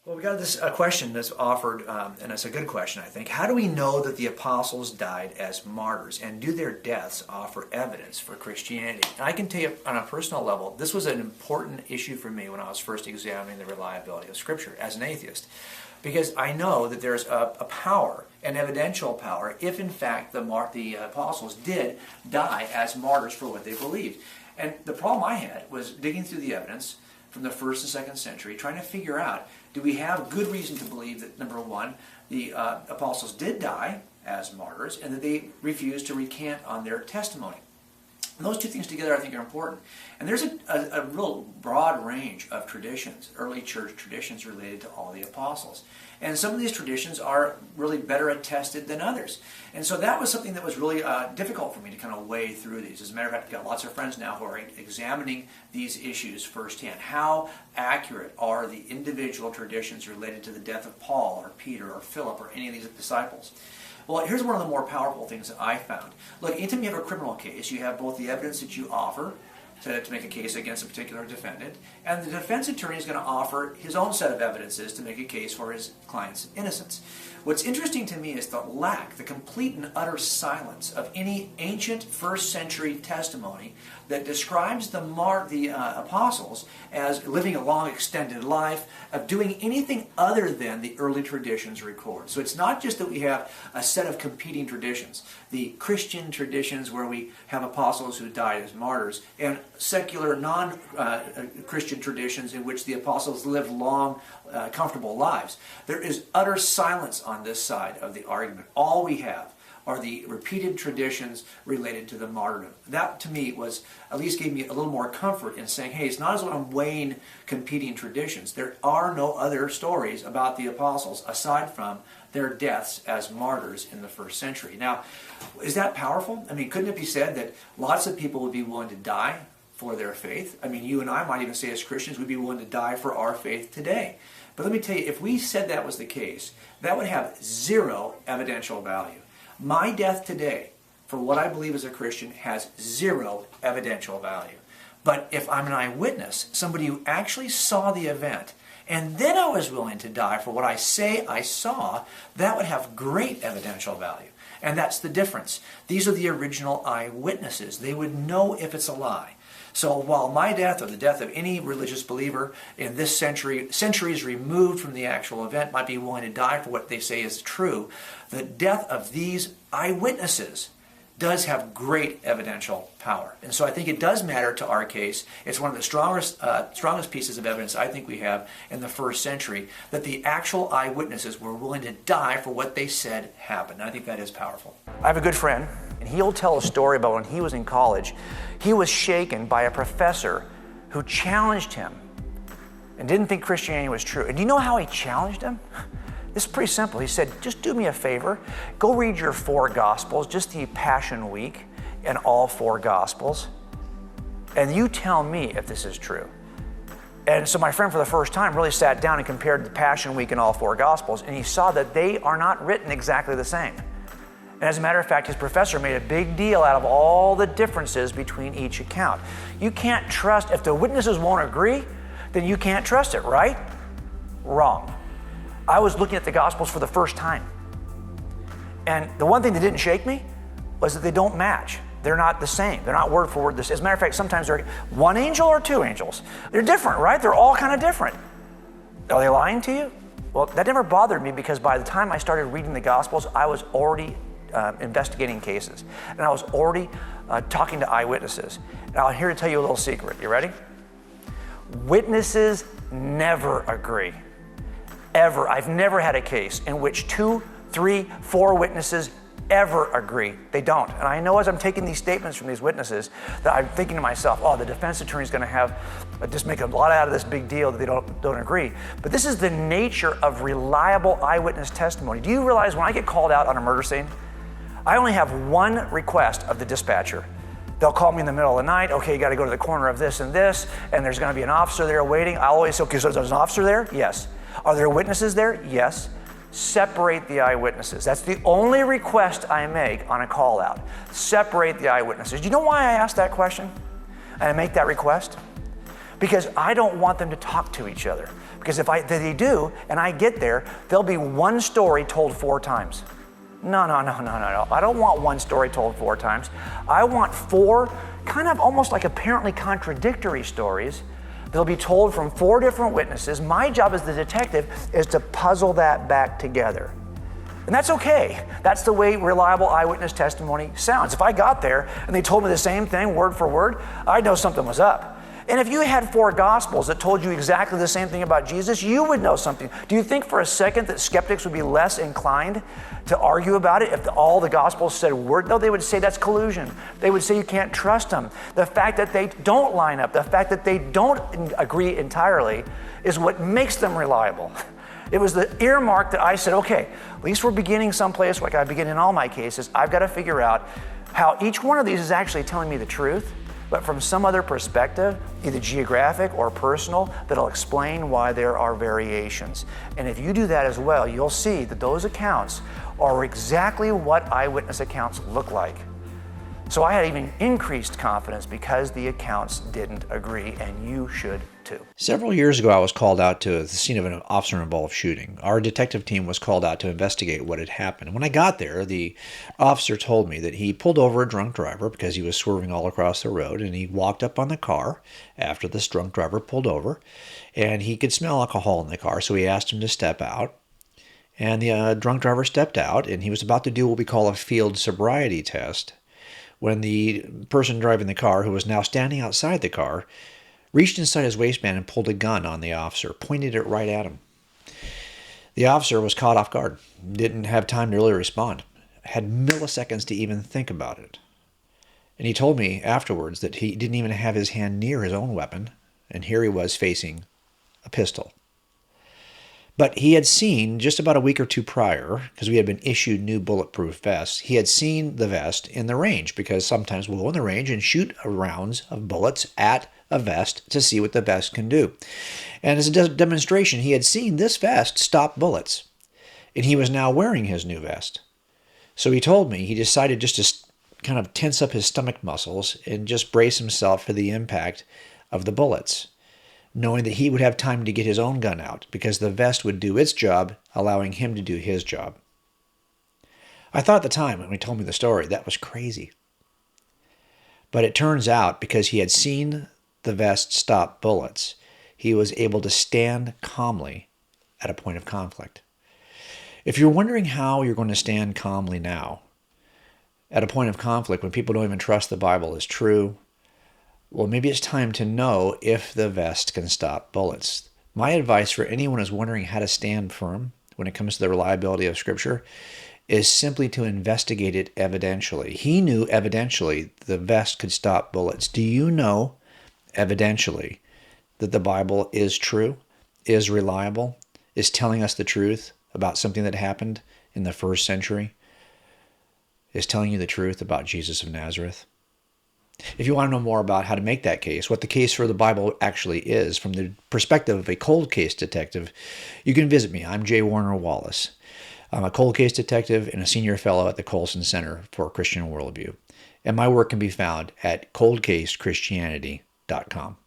Well, we got this question that's offered, and it's a good question, I think. How do we know that the apostles died as martyrs, and do their deaths offer evidence for Christianity? And I can tell you on a personal level, this was an important issue for me when I was first examining the reliability of Scripture as an atheist, because I know that there's a power, an evidential power, if in fact the apostles did die as martyrs for what they believed. And the problem I had was digging through the evidence from the 1st and 2nd century, trying to figure out, do we have good reason to believe that, number one, the apostles did die as martyrs, and that they refused to recant on their testimony? And those two things together I think are important. And there's a real broad range of traditions, early church traditions related to all the apostles. And some of these traditions are really better attested than others. And so that was something that was really difficult for me to kind of weigh through these. As a matter of fact, I've got lots of friends now who are examining these issues firsthand. How accurate are the individual traditions related to the death of Paul or Peter or Philip or any of these disciples? Well, here's one of the more powerful things that I found. Look, anytime you have a criminal case, you have both the evidence that you offer to make a case against a particular defendant, and the defense attorney is going to offer his own set of evidences to make a case for his client's innocence. What's interesting to me is the complete and utter silence of any ancient first century testimony that describes the apostles as living a long extended life, of doing anything other than the early traditions record. So it's not just that we have a set of competing traditions, the Christian traditions where we have apostles who died as martyrs, and secular non-Christian traditions in which the apostles lived long, comfortable lives. There is utter silence on this side of the argument. All we have are the repeated traditions related to the martyrdom. That, to me, at least gave me a little more comfort in saying, hey, it's not as though I'm weighing competing traditions. There are no other stories about the apostles aside from their deaths as martyrs in the 1st century. Now, is that powerful? I mean, couldn't it be said that lots of people would be willing to die for their faith? I mean, you and I might even say as Christians, we'd be willing to die for our faith today. But let me tell you, if we said that was the case, that would have zero evidential value. My death today, for what I believe as a Christian, has zero evidential value. But if I'm an eyewitness, somebody who actually saw the event, and then I was willing to die for what I say I saw, that would have great evidential value. And that's the difference. These are the original eyewitnesses. They would know if it's a lie. So while my death or the death of any religious believer in this century, centuries removed from the actual event, might be willing to die for what they say is true, the death of these eyewitnesses does have great evidential power. And so I think it does matter to our case. It's one of the strongest pieces of evidence I think we have in the 1st century, that the actual eyewitnesses were willing to die for what they said happened. And I think that is powerful. I have a good friend, and he'll tell a story about when he was in college. He was shaken by a professor who challenged him and didn't think Christianity was true. And do you know how he challenged him? It's pretty simple. He said, just do me a favor. Go read your 4 Gospels, just the Passion Week and all 4 Gospels, and you tell me if this is true. And so my friend, for the first time, really sat down and compared the Passion Week and all 4 Gospels, and he saw that they are not written exactly the same. And as a matter of fact, his professor made a big deal out of all the differences between each account. You can't trust, if the witnesses won't agree, then you can't trust it, right? Wrong. I was looking at the Gospels for the first time. And the one thing that didn't shake me was that they don't match. They're not the same. They're not word for word. As a matter of fact, sometimes they're 1 angel or 2 angels. They're different, right? They're all kind of different. Are they lying to you? Well, that never bothered me, because by the time I started reading the Gospels, I was already investigating cases. And I was already talking to eyewitnesses. And I'm here to tell you a little secret. You ready? Witnesses never agree. Ever. I've never had a case in which 2, 3, 4 witnesses ever agree. They don't. And I know as I'm taking these statements from these witnesses that I'm thinking to myself, oh, the defense attorney is going to have just make a lot out of this big deal that they don't agree. But this is the nature of reliable eyewitness testimony. Do you realize when I get called out on a murder scene, I only have one request of the dispatcher. They'll call me in the middle of the night. Okay, you got to go to the corner of this, and there's going to be an officer there waiting. I'll always say, okay, so there's an officer there? Yes. Are there witnesses there? Yes. Separate the eyewitnesses. That's the only request I make on a call out. Separate the eyewitnesses. Do you know why I ask that question and I make that request? because I don't want them to talk to each other. Because if they do, and I get there, there'll be one story told 4 times. No. I don't want one story told 4 times. I want 4 kind of almost like apparently contradictory stories that'll be told from 4 different witnesses. My job as the detective is to puzzle that back together. And that's okay. That's the way reliable eyewitness testimony sounds. If I got there and they told me the same thing word for word, I'd know something was up. And if you had 4 gospels that told you exactly the same thing about Jesus, you would know something. Do you think for a second that skeptics would be less inclined to argue about it if all the gospels said word? No, they would say that's collusion. They would say you can't trust them. The fact that they don't line up, the fact that they don't agree entirely is what makes them reliable. It was the earmark that I said, okay, at least we're beginning someplace like I begin in all my cases. I've got to figure out how each one of these is actually telling me the truth, but from some other perspective, either geographic or personal, that'll explain why there are variations. And if you do that as well, you'll see that those accounts are exactly what eyewitness accounts look like. So I had even increased confidence because the accounts didn't agree, and you should too. Several years ago, I was called out to the scene of an officer-involved shooting. Our detective team was called out to investigate what had happened. When I got there, the officer told me that he pulled over a drunk driver because he was swerving all across the road, and he walked up on the car after this drunk driver pulled over, and he could smell alcohol in the car, so he asked him to step out. And the drunk driver stepped out, and he was about to do what we call a field sobriety test, when the person driving the car, who was now standing outside the car, reached inside his waistband and pulled a gun on the officer, pointed it right at him. The officer was caught off guard, didn't have time to really respond, had milliseconds to even think about it. And he told me afterwards that he didn't even have his hand near his own weapon, and here he was facing a pistol. But he had seen, just about a week or 2 prior, because we had been issued new bulletproof vests, he had seen the vest in the range, because sometimes we'll go in the range and shoot rounds of bullets at a vest to see what the vest can do. And as a demonstration, he had seen this vest stop bullets, and he was now wearing his new vest. So he told me he decided just to kind of tense up his stomach muscles and just brace himself for the impact of the bullets, knowing that he would have time to get his own gun out because the vest would do its job, allowing him to do his job. I thought at the time when he told me the story, that was crazy. But it turns out, because he had seen the vest stop bullets, he was able to stand calmly at a point of conflict. If you're wondering how you're going to stand calmly now, at a point of conflict when people don't even trust the Bible is true, well, maybe it's time to know if the vest can stop bullets. My advice for anyone who's wondering how to stand firm when it comes to the reliability of Scripture is simply to investigate it evidentially. He knew evidentially the vest could stop bullets. Do you know evidentially that the Bible is true, is reliable, is telling us the truth about something that happened in the 1st century, is telling you the truth about Jesus of Nazareth? If you want to know more about how to make that case, what the case for the Bible actually is from the perspective of a cold case detective, you can visit me. I'm J. Warner Wallace. I'm a cold case detective and a senior fellow at the Colson Center for Christian Worldview. And my work can be found at coldcasechristianity.com.